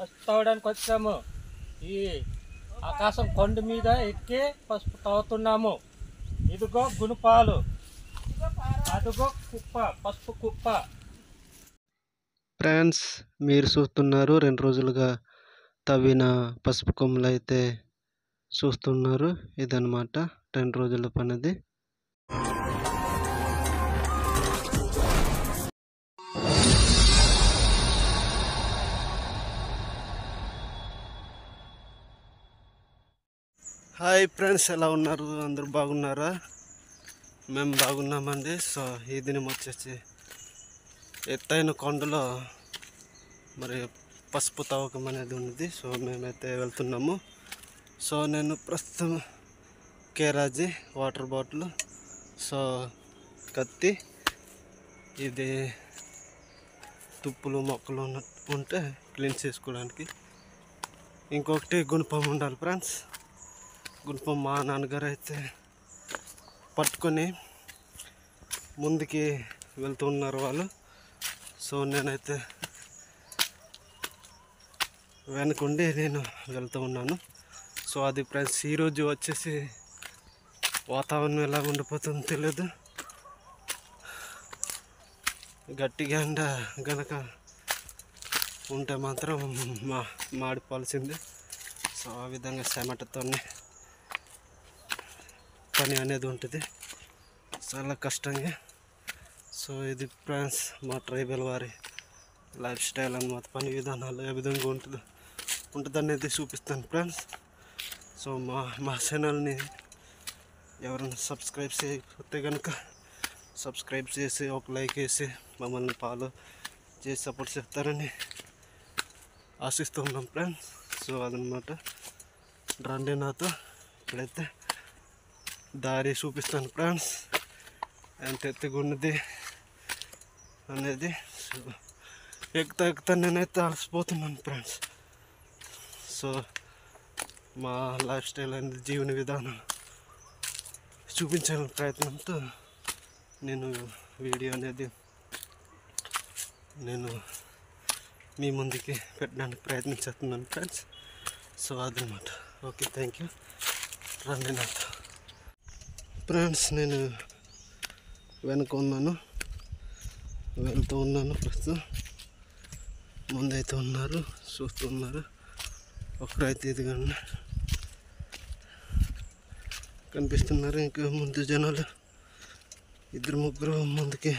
పసుపు తవ్వడానికి వచ్చాము. ఈ ఆకాశం కొండ మీద ఎక్కి పసుపు తవ్వుతున్నాము. ఇదిగో గుణపాలు, అదిగో కుప్ప, పసుపు కుప్ప. ఫ్రెండ్స్, మీరు చూస్తున్నారు 2 రోజులుగా తవ్విన పసుపు కొమ్ములు అయితే చూస్తున్నారు. ఇదన్నమాట 2 రోజుల పనిది. హాయ్ ఫ్రెండ్స్, ఎలా ఉన్నారు? అందరూ బాగున్నారా? మేము బాగున్నామండి. సో ఈ దినం వచ్చేసి ఎత్తైన కొండలో మరి పసుపు తవ్వకం అనేది ఉన్నది. సో మేమైతే వెళ్తున్నాము. సో నేను ప్రస్తుతం కేరాజీ వాటర్ బాటిల్, సో కత్తి, ఇది తుప్పులు మొక్కలు ఉంటే క్లీన్ చేసుకోవడానికి, ఇంకొకటి గుణపం ఉండాలి ఫ్రెండ్స్. గుణపం మా నాన్నగారు అయితే పట్టుకొని ముందుకి వెళ్తూ ఉన్నారు వాళ్ళు. సో నేనైతే వెనకుండి నేను వెళ్తూ ఉన్నాను. సో అది ఫ్రెండ్స్, ఈరోజు వచ్చేసి వాతావరణం ఎలా ఉండిపోతుందో తెలియదు. గట్టిగా ఎండ గనక ఉంటే మాత్రం మాడిపోవాల్సిందే. సో ఆ విధంగా చెమటతోనే పని అనేది ఉంటుంది, చాలా కష్టంగా. సో ఇది ఫ్రెండ్స్ మా ట్రైబల్ వారి లైఫ్ స్టైల్ అన్నమాట. పని విధానాలు ఏ విధంగా ఉంటుంది అనేది చూపిస్తాను ఫ్రెండ్స్. సో మా ఛానల్ని ఎవరైనా సబ్స్క్రైబ్ చేయకపోతే కనుక సబ్స్క్రైబ్ చేసి ఒక లైక్ వేసి మమ్మల్ని ఫాలో చేసి సపోర్ట్ చేస్తారని ఆశిస్తూ ఉన్నాం ఫ్రెండ్స్. సో అదనమాట, రండి నాతో. ఇప్పుడైతే దారి చూపిస్తాను ఫ్రెండ్స్, ఎంత ఎత్తుగున్నది అనేది. సో ఎక్కుతా నేనైతే అలసిపోతున్నాను ఫ్రెండ్స్. సో మా లైఫ్ స్టైల్ అనేది, జీవన విధానం చూపించాలని ప్రయత్నంతో నేను వీడియో అనేది మీ ముందుకి పెట్టడానికి ప్రయత్నించేస్తున్నాను ఫ్రెండ్స్. సో అదనమాట. Okay, thank you. రండి నాతో ఫ్రెండ్స్. నేను వెనుక ఉన్నాను, వెళ్తూ ఉన్నాను. ప్రస్తుతం ముందైతే ఉన్నారు, చూస్తున్నారు. ఒకరైతే ఇదిగండి కనిపిస్తున్నారు. ఇంకా ముందు జనాలు 2-3 ముందుకి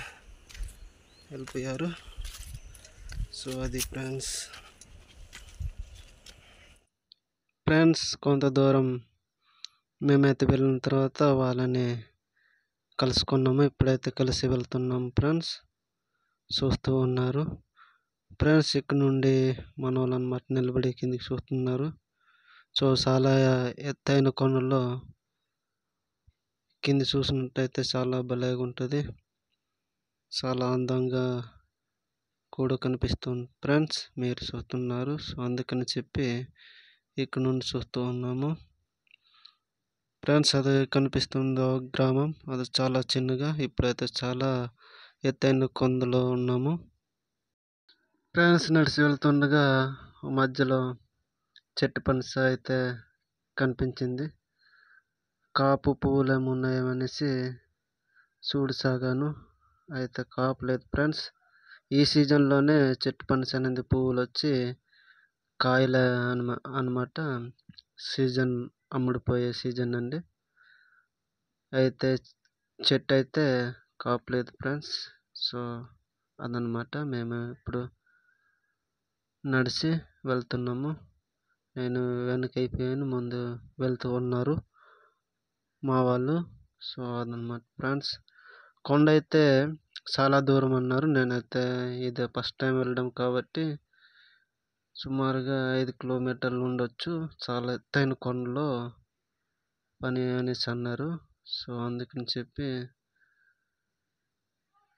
వెళ్ళిపోయారు. సో అది ఫ్రెండ్స్ కొంత దూరం మేమైతే వెళ్ళిన తర్వాత వాళ్ళని కలుసుకున్నాము. ఇప్పుడైతే కలిసి వెళ్తున్నాము ఫ్రెండ్స్. చూస్తూ ఉన్నారు ఫ్రెండ్స్. ఇక్కడ నుండి మన వాళ్ళనమాట నిలబడి కిందికి చూస్తున్నారు. సో చాలా ఎత్తైన కొండల్లో కింది చూసినట్టయితే చాలా భలేగా ఉంటుంది, చాలా అందంగా కూడా కనిపిస్తుంది ఫ్రెండ్స్. మీరు చూస్తున్నారు. సో అందుకని చెప్పి ఇక్కడ నుండి చూస్తూ ఉన్నాము ఫ్రెండ్స్. అది కనిపిస్తుందో గ్రామం, అది చాలా చిన్నగా. ఇప్పుడైతే చాలా ఎత్తైన కొండలో ఉన్నాము ఫ్రెండ్స్. నడిచి వెళ్తుండగా మధ్యలో చెట్టు పనస అయితే కనిపించింది. కాపు పువ్వులు ఏమున్నాయేమనేసి చూడసాగాను. అయితే కాపు లేదు ఫ్రెండ్స్. ఈ సీజన్లోనే చెట్టు పనస అనేది పువ్వులు వచ్చి కాయల అనమాట. సీజన్ అమ్ముడుపోయే సీజన్ అండి. అయితే చెట్టు అయితే కాపలేదు ఫ్రెండ్స్. సో అదనమాట. మేము ఇప్పుడు నడిచి వెళ్తున్నాము. నేను వెనకైపోయాను, ముందు వెళ్తూ ఉన్నారు మా వాళ్ళు. సో అదనమాట ఫ్రెండ్స్. కొండ అయితే చాలా దూరం అన్నారు. నేనైతే ఇదే ఫస్ట్ టైం వెళ్ళడం కాబట్టి సుమారుగా 5 కిలోమీటర్లు ఉండొచ్చు. చాలా ఎత్తైన కొండలో పని అనేసి అన్నారు. సో అందుకని చెప్పి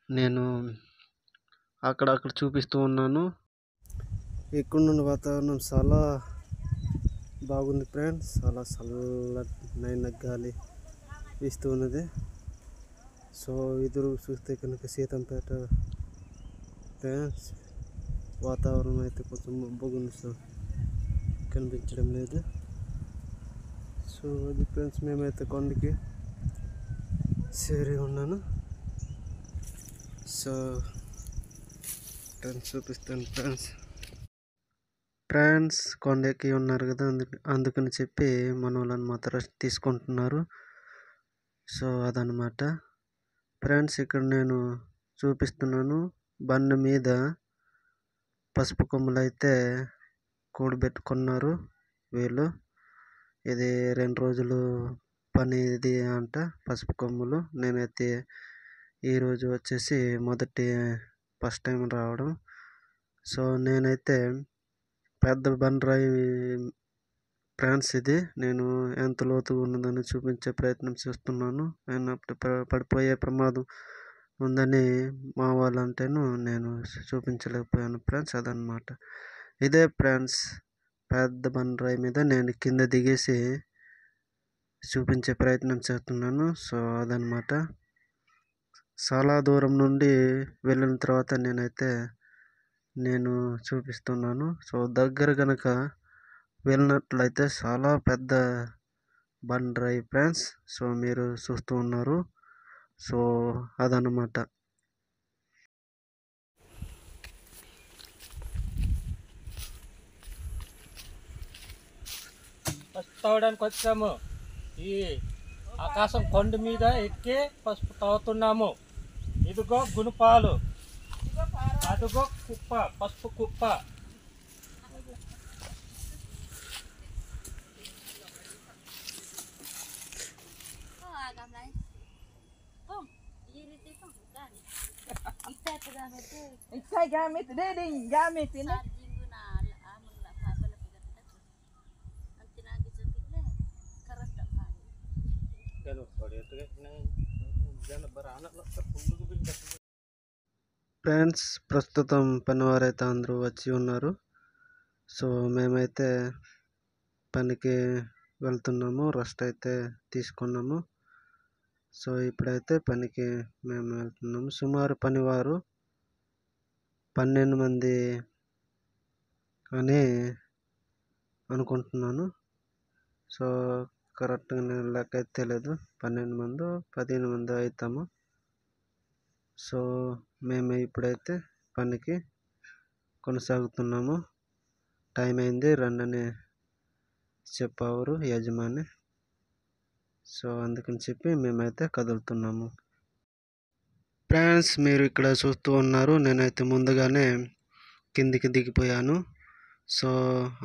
నేను అక్కడక్కడ చూపిస్తూ ఉన్నాను. ఇక్కడ నుండి వాతావరణం చాలా బాగుంది ఫ్రెండ్స్. చాలా చల్లనైన గాలి వీస్తూ ఉన్నది. సో ఎదురు చూస్తే కనుక సీతంపేట ఫ్రెండ్స్. వాతావరణం అయితే కొంచెం మబ్బుగా ఉంది. సో కనిపించడం లేదు. సో అది ఫ్రెండ్స్, మేమైతే కొండకి చేరి ఉన్నాను. సో ఫ్రెండ్స్ చూపిస్తాను ఫ్రెండ్స్ కొండకి ఉన్నారు కదా, అందుకని చెప్పి మన వాళ్ళని మాత్రం రెస్ట్ తీసుకుంటున్నారు. సో అదనమాట ఫ్రెండ్స్, ఇక్కడ నేను చూపిస్తున్నాను. బండి మీద పసుపు కొమ్ములు అయితే కూడబెట్టుకున్నారు వీళ్ళు. ఇది 2 రోజులు పని ఇది అంట, పసుపు కొమ్ములు. నేనైతే ఈరోజు వచ్చేసి ఫస్ట్ టైం రావడం. సో నేనైతే పెద్ద బండరాయి ఫ్రెండ్స్, ఇది నేను ఎంత లోతుగా ఉన్నదని చూపించే ప్రయత్నం చేస్తున్నాను. నేను పడిపోయే ప్రమాదం ఉందని మా వాళ్ళంటేను నేను చూపించలేకపోయాను ఫ్రెండ్స్. అదనమాట. ఇదే ఫ్రెండ్స్, పెద్ద బండరాయి మీద నేను కింద దిగేసి చూపించే ప్రయత్నం చేస్తున్నాను. సో అదనమాట. చాలా దూరం నుండి వెళ్ళిన తర్వాత నేను చూపిస్తున్నాను. సో దగ్గర కనుక వెళ్ళినట్లయితే చాలా పెద్ద బండరాయి ఫ్రెండ్స్. సో మీరు చూస్తూ ఉన్నారు. సో అదనమాట. పసుపు తవ్వడానికి వచ్చాము. ఈ ఆకాశం కొండ మీద ఎక్కి పసుపు తవ్వుతున్నాము. ఇదిగో గుణపాలు, అదిగో కుప్ప, పసుపు కుప్ప. gamit din gamit ini friends ప్రస్తుతం పనివారైతే అందరూ వచ్చి ఉన్నారు. సో మేమైతే పనికి వెళ్తున్నాము, రెస్ట్ అయితే తీసుకున్నాము. సో ఇప్పుడైతే పనికి మేము వెళ్తున్నాము. సుమారు పనివారు 12 మంది అని అనుకుంటున్నాను. సో కరెక్ట్గా నేను లెక్క అయితే తెలియదు, 12 మందో 15 మందో అవుతాము. సో మేము ఇప్పుడైతే పనికి కొనసాగుతున్నాము. టైం అయింది, రండని చెప్పారు యజమాని. సో అందుకని చెప్పి మేమైతే కదులుతున్నాము. ఫ్రెండ్స్ మీరు ఇక్కడ చూస్తూ ఉన్నారు, నేనైతే ముందుగానే కిందికి దిగిపోయాను. సో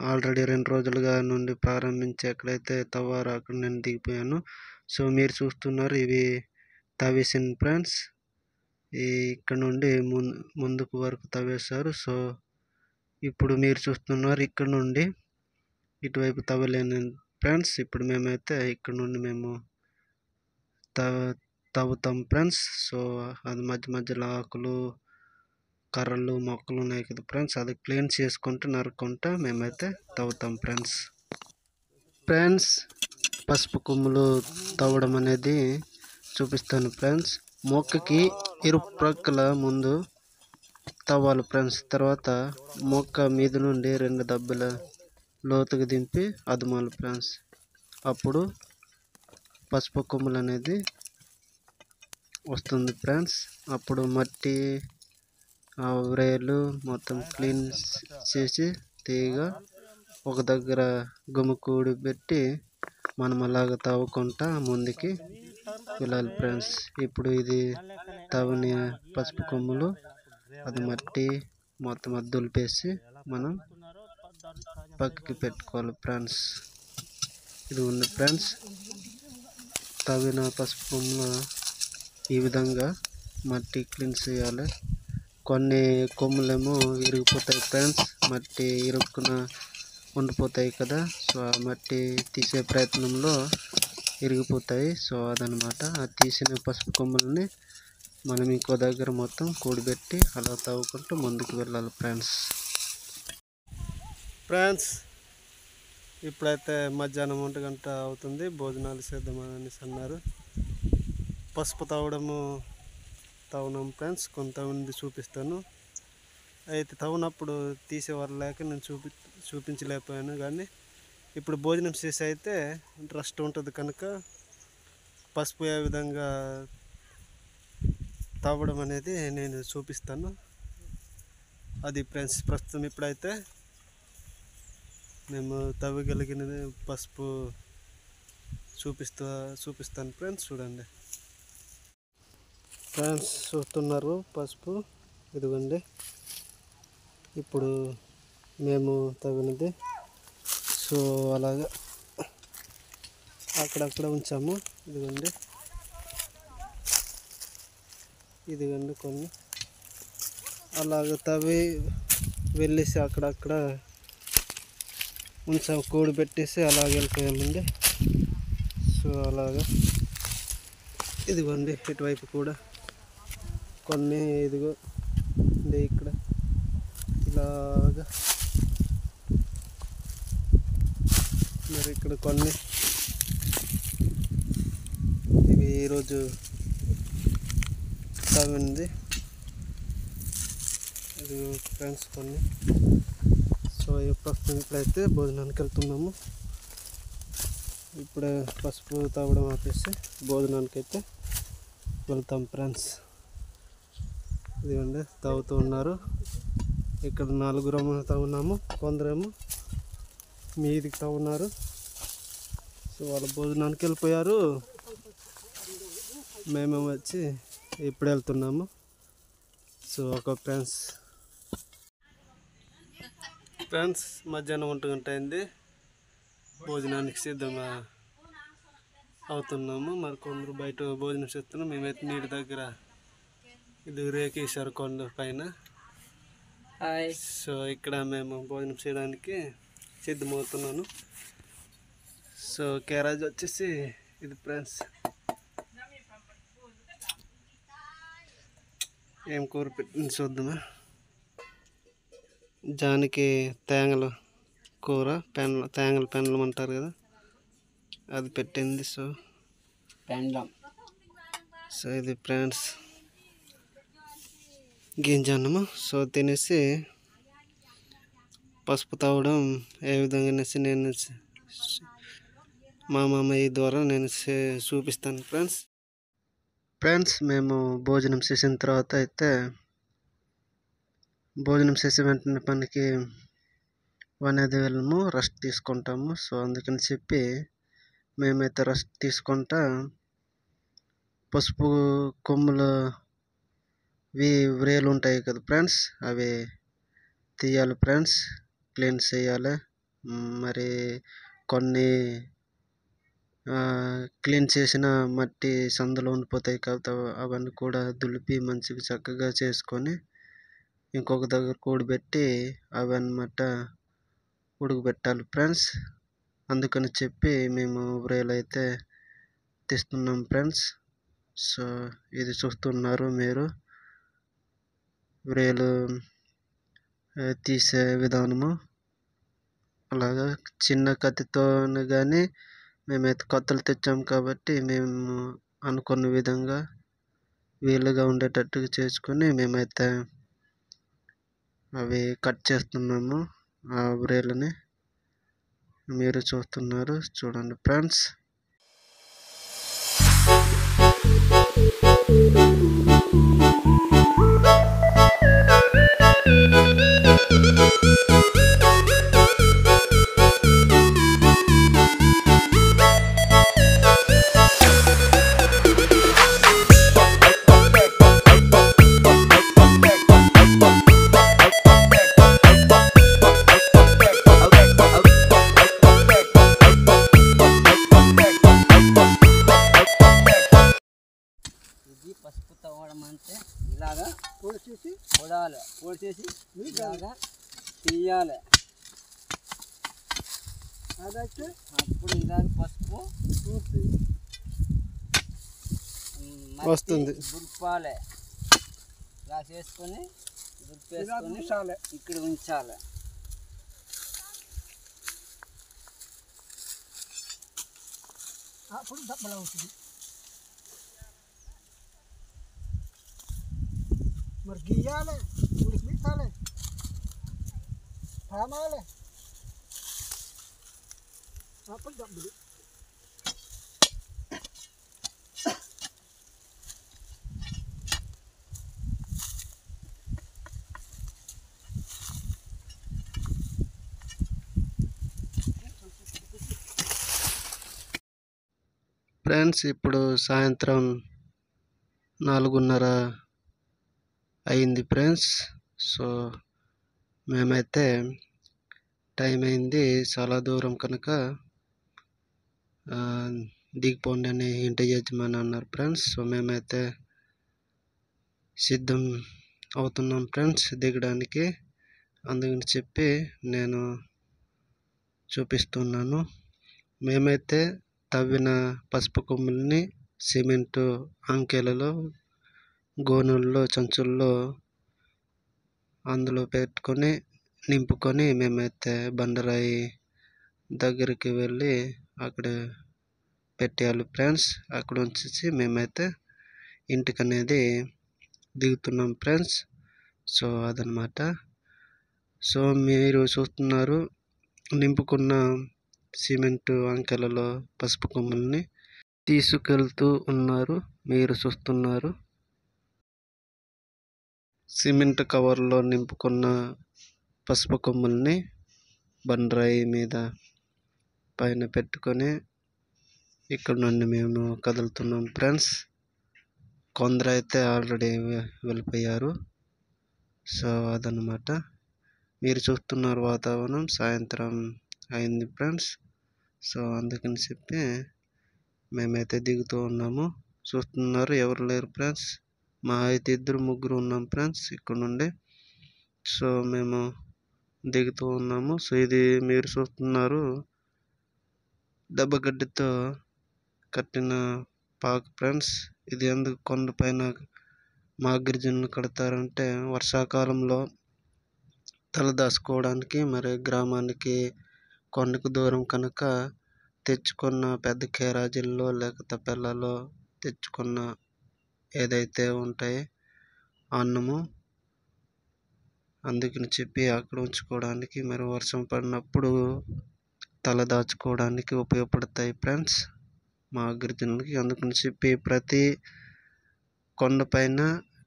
ఆల్రెడీ 2 రోజులుగా నుండి ప్రారంభించి ఎక్కడైతే తవ్వారో అక్కడ నేను దిగిపోయాను. సో మీరు చూస్తున్నారు, ఇవి తవ్వేసిన ఫ్రెండ్స్. ఇక్కడ నుండి ముందుకు వరకు తవ్వేశారు. సో ఇప్పుడు మీరు చూస్తున్నారు, ఇక్కడ నుండి ఇటువైపు తవ్వలేను ఫ్రెండ్స్. ఇప్పుడు మేమైతే ఇక్కడ నుండి మేము తవ్వుతాం ఫ్రెండ్స్. సో అది మధ్యలో ఆకులు, కర్రలు, మొక్కలు ఉన్నాయి కదా ఫ్రెండ్స్, అది క్లీన్ చేసుకుంటూ నరుక్కుంటూ మేమైతే తవ్వుతాం ఫ్రెండ్స్. పసుపు కొమ్ములు తవ్వడం అనేది చూపిస్తాను ఫ్రెండ్స్. మొక్కకి ఇరుప్రక్కల ముందు తవ్వాలి ఫ్రెండ్స్. తర్వాత మొక్క మీద నుండి 2 దెబ్బల లోతుగా దింపి అదుమాలి ఫ్రెండ్స్. అప్పుడు పసుపు కొమ్ములు అనేది వస్తుంది ఫ్రెండ్స్. అప్పుడు మట్టి, వ్రేలు మొత్తం క్లీన్ చేసి తీయగా ఒక దగ్గర గుమికూడి పెట్టి మనం అలాగ తవ్వుకుంటా ముందుకి వెళ్ళాలి ఫ్రెండ్స్. ఇప్పుడు ఇది తవ్విన పసుపు కొమ్ములు, అది మట్టి మొత్తం అది దులిపేసి మనం పక్కకి పెట్టుకోవాలి ఫ్రెండ్స్. ఇది ఉంది ఫ్రెండ్స్, తవ్విన పసుపు కొమ్ములు ఈ విధంగా మట్టి క్లీన్ చేయాలి. కొన్ని కొమ్ములేమో ఇరిగిపోతాయి ఫ్రెండ్స్, మట్టి ఇరుక్కున ఉండిపోతాయి కదా. సో ఆ మట్టి తీసే ప్రయత్నంలో ఇరిగిపోతాయి. సో అదనమాట. ఆ తీసిన పసుపు కొమ్ములని మనం ఇంకో దగ్గర మొత్తం కూడబెట్టి అలా తవ్వుకుంటూ ముందుకు వెళ్ళాలి ఫ్రెండ్స్. ఇప్పుడైతే మధ్యాహ్నం 1 గంట అవుతుంది, భోజనాలు చేద్దామని అన్నారు. పసుపు తవ్వడం ఫ్రెండ్స్, కొంతమంది చూపిస్తాను. అయితే తవ్వినప్పుడు తీసేవారు లేక నేను చూపించలేకపోయాను. కానీ ఇప్పుడు భోజనం చేసి అయితే ఇంట్రెస్ట్ ఉంటుంది కనుక పసుపు ఏ విధంగా తవ్వడం అనేది నేను చూపిస్తాను. అది ఫ్రెండ్స్ ప్రస్తుతం ఇప్పుడైతే మేము తవ్వగలిగిన పసుపు చూపిస్తాను ఫ్రెండ్స్. చూడండి ఫ్రెండ్స్, చూస్తున్నారు పసుపు, ఇదిగోండి ఇప్పుడు మేము తవ్వినది. సో అలాగా అక్కడక్కడ ఉంచాము. ఇదిగోండి కొన్ని అలాగ తవ్వి వెళ్ళేసి అక్కడక్కడ ఉంచాము, కూడి పెట్టేసి అలాగ వెళ్ళిపోయామండి. సో అలాగా ఇదిగోండి ఇటువైపు కూడా కొన్ని ఇదిగో ఇక్కడ ఇలాగా, మరి ఇక్కడ కొన్ని ఇవి ఈరోజు తవ్వింది. ఇది ఫ్రెండ్స్ కొన్ని. సో ప్రస్తుతం ఇప్పుడైతే భోజనానికి వెళ్తున్నాము. ఇప్పుడే పసుపు తవ్వడం ఆపేసి భోజనానికి అయితే వెళ్తాం ఫ్రెండ్స్. ఇదిగోండి తవ్వుతూ ఉన్నారు. ఇక్కడ 4 తవ్వున్నాము, కొందరేమో మీదికి తవ్వున్నారు. సో వాళ్ళ భోజనానికి వెళ్ళిపోయారు, మేమేమో వచ్చి ఇప్పుడు వెళ్తున్నాము. సో ఒక ఫ్రెండ్స్ మధ్యాహ్నం 1 గంట అయింది, భోజనానికి సిద్ధంగా అవుతున్నాము. మరి కొందరు బయట భోజనం చేస్తున్నాం, మేమైతే నీటి దగ్గర ఇది రేకేశారు కొండ పైన. సో ఇక్కడ మేము భోజనం చేయడానికి సిద్ధమవుతున్నాను. సో క్యారేజ్ వచ్చేసి ఇది ఫ్రెండ్స్. ఏం కూర పెట్టింది చూద్దామా. జానికి తేంగల కూర, తేంగల పెండలం అంటారు కదా, అది పెట్టింది. సో ఇది ఫ్రెండ్స్ గింజన్నము. సో తినేసి పసుపు తవ్వడం ఏ విధంగా నేను మా మామయ్య ద్వారా నేను చూపిస్తాను ఫ్రెండ్స్. మేము భోజనం చేసిన తర్వాత అయితే భోజనం చేసి వెంటనే పనికి అనేది వెళ్ళము, రెస్ట్ తీసుకుంటాము. సో అందుకని చెప్పి మేమైతే రెస్ట్ తీసుకుంటా పసుపు కొమ్ములు వ్రేలు ఉంటాయి కదా ఫ్రెండ్స్, అవి తీయాలి ఫ్రెండ్స్, క్లీన్ చేయాలి. మరి కొన్ని క్లీన్ చేసిన మట్టి సందులో ఉండిపోతాయి కదా, అవన్నీ కూడా దులిపి మంచిగా చక్కగా చేసుకొని ఇంకొక దగ్గర కూడబెట్టి అవన్నమాట ఉడకబెట్టాలి ఫ్రెండ్స్. అందుకని చెప్పి మేము వ్రేలు అయితే తీస్తున్నాం ఫ్రెండ్స్. సో ఇది చూస్తున్నారు మీరు, వ్రేలు తీసే విధానము. అలాగా చిన్న కత్తితో కానీ మేమైతే కత్తులు తెచ్చాము కాబట్టి మేము అనుకున్న విధంగా వీలుగా ఉండేటట్టుగా చేసుకొని మేమైతే అవి కట్ చేస్తున్నాము. ఆ వ్రేలుని మీరు చూస్తున్నారు, చూడండి ఫ్రెండ్స్. పసుపు తవ్వడం అంటే ఇలాగా పొడిచేసి ఇలాగా తీయాలి. అదైతే అప్పుడు ఇలాగ పసుపు వస్తుంది, దుర్పాలి. ఇలా చేసుకొని దుర్పేసుకొని ఇక్కడ ఉంచాలి. అప్పుడు దప్పలా అవుతుంది. మరి గీయాలి, ఉడికించాలి, తామాలి. Apa tak beli? ఫ్రెండ్స్ ఇప్పుడు సాయంత్రం 4:30 అయింది ఫ్రెండ్స్. సో మేమైతే టైం అయింది చాలా దూరం కనుక దిగిపోండి అని ఇంటి యజమాని అన్నారు ఫ్రెండ్స్. సో మేమైతే సిద్ధం అవుతున్నాం ఫ్రెండ్స్ దిగడానికి. అందుకని చెప్పి నేను చూపిస్తున్నాను. మేమైతే తవ్విన పసుపు కొమ్ముల్ని సిమెంటు అంకెలలో గోనుల్లో సంచుల్లో అందులో పెట్టుకొని నింపుకొని మేమైతే బండరాయి దగ్గరికి వెళ్ళి అక్కడ పెట్టేయాలి ఫ్రెండ్స్. అక్కడ ఉంచేసి మేమైతే ఇంటికనేది దిగుతున్నాం ఫ్రెండ్స్. సో అదనమాట. సో మీరు చూస్తున్నారు నింపుకున్న సిమెంటు అంకెలలో పసుపు కొమ్ముల్ని తీసుకెళ్తూ ఉన్నారు, మీరు చూస్తున్నారు. సిమెంట్ కవర్లో నింపుకున్న పసుపు కొమ్ముల్ని బండరాయి మీద పైన పెట్టుకొని ఇక్కడ నుండి మేము కదులుతున్నాం ఫ్రెండ్స్. కొందరైతే ఆల్రెడీ వెళ్ళిపోయారు. సో అదనమాట. మీరు చూస్తున్నారు వాతావరణం సాయంత్రం అయింది ఫ్రెండ్స్. సో అందుకని చెప్పి మేమైతే దిగుతూ ఉన్నాము. చూస్తున్నారు ఎవరు లేరు ఫ్రెండ్స్. మా అయితే 2-3 ఉన్నాం ఫ్రెండ్స్ ఇక్కడ నుండి. సో మేము దిగుతూ ఉన్నాము. సో ఇది మీరు చూస్తున్నారు దెబ్బగడ్డితో కట్టిన పాక ఫ్రెండ్స్. ఇది ఎందుకు కొండపైన మా గిరిజనులు కడతారంటే వర్షాకాలంలో తలదాచుకోవడానికి, మరి గ్రామానికి కొండకు దూరం కనుక తెచ్చుకున్న పెద్ద కేరాజీల్లో లేక తపెల్లలో తెచ్చుకున్న ఏదైతే ఉంటాయి అన్నము, అందుకని చెప్పి అక్కడ ఉంచుకోవడానికి, మరి వర్షం పడినప్పుడు తల దాచుకోవడానికి ఉపయోగపడతాయి ఫ్రెండ్స్ మా గిరిజనులకి. అందుకని చెప్పి ప్రతి కొండపైన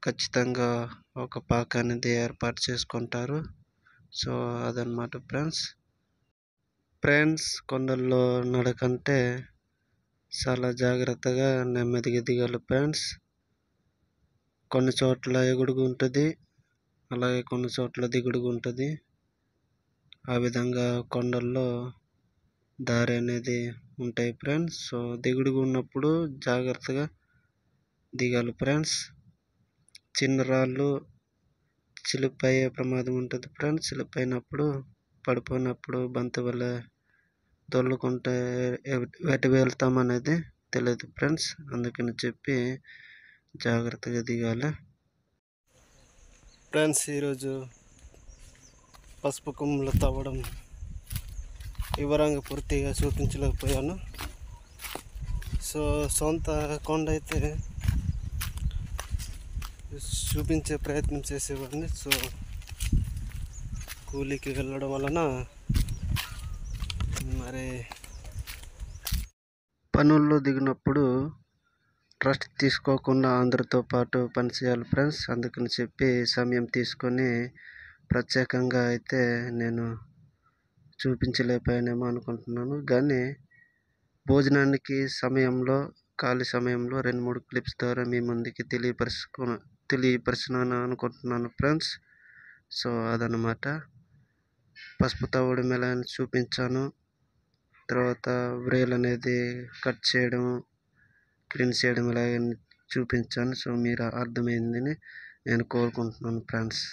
ఖచ్చితంగా ఒక పాక అనేది ఏర్పాటు చేసుకుంటారు. సో అదనమాట ఫ్రెండ్స్. కొండల్లో నడకంటే చాలా జాగ్రత్తగా నెమ్మదిగా దిగాలి ఫ్రెండ్స్. కొన్ని చోట్ల ఎగుడుగు ఉంటుంది, అలాగే కొన్ని చోట్ల దిగుడుగు ఉంటుంది. ఆ విధంగా కొండల్లో దారి అనేది ఉంటాయి ఫ్రెండ్స్. సో దిగుడుగు ఉన్నప్పుడు జాగ్రత్తగా దిగాలి ఫ్రెండ్స్. చిన్న రాళ్ళు చిలిపయ్యే ప్రమాదం ఉంటుంది ఫ్రెండ్స్. చిలిపోయినప్పుడు పడిపోయినప్పుడు బంతి వల్ల దొల్లుకుంటే ఎటు వెళ్తామనేది తెలియదు ఫ్రెండ్స్. అందుకని చెప్పి జాగ్రత్తగా దిగాలి ఫ్రెండ్స్. ఈరోజు పసుపు కొమ్ములు తవ్వడం వివరంగా పూర్తిగా చూపించలేకపోయాను. సో సొంత కొండ అయితే చూపించే ప్రయత్నం చేసేవాడిని. సో కూలీకి వెళ్ళడం వలన మరి పనుల్లో దిగినప్పుడు రెస్ట్ తీసుకోకుండా అందరితో పాటు పనిచేయాలి ఫ్రెండ్స్. అందుకని చెప్పి సమయం తీసుకొని ప్రత్యేకంగా అయితే నేను చూపించలేకపోయానేమో అనుకుంటున్నాను. కానీ భోజనానికి సమయంలో ఖాళీ సమయంలో 2-3 క్లిప్స్ ద్వారా మీ ముందుకి తెలియపరిచినాను అనుకుంటున్నాను ఫ్రెండ్స్. సో అదనమాట. పసుపు తవ్వడం ఎలా అని చూపించాను. తర్వాత వ్రేల్ అనేది కట్ చేయడం, క్లీన్ చేయడం ఎలాగని చూపించాను. సో మీరు అర్థమైందని నేను కోరుకుంటున్నాను ఫ్రెండ్స్.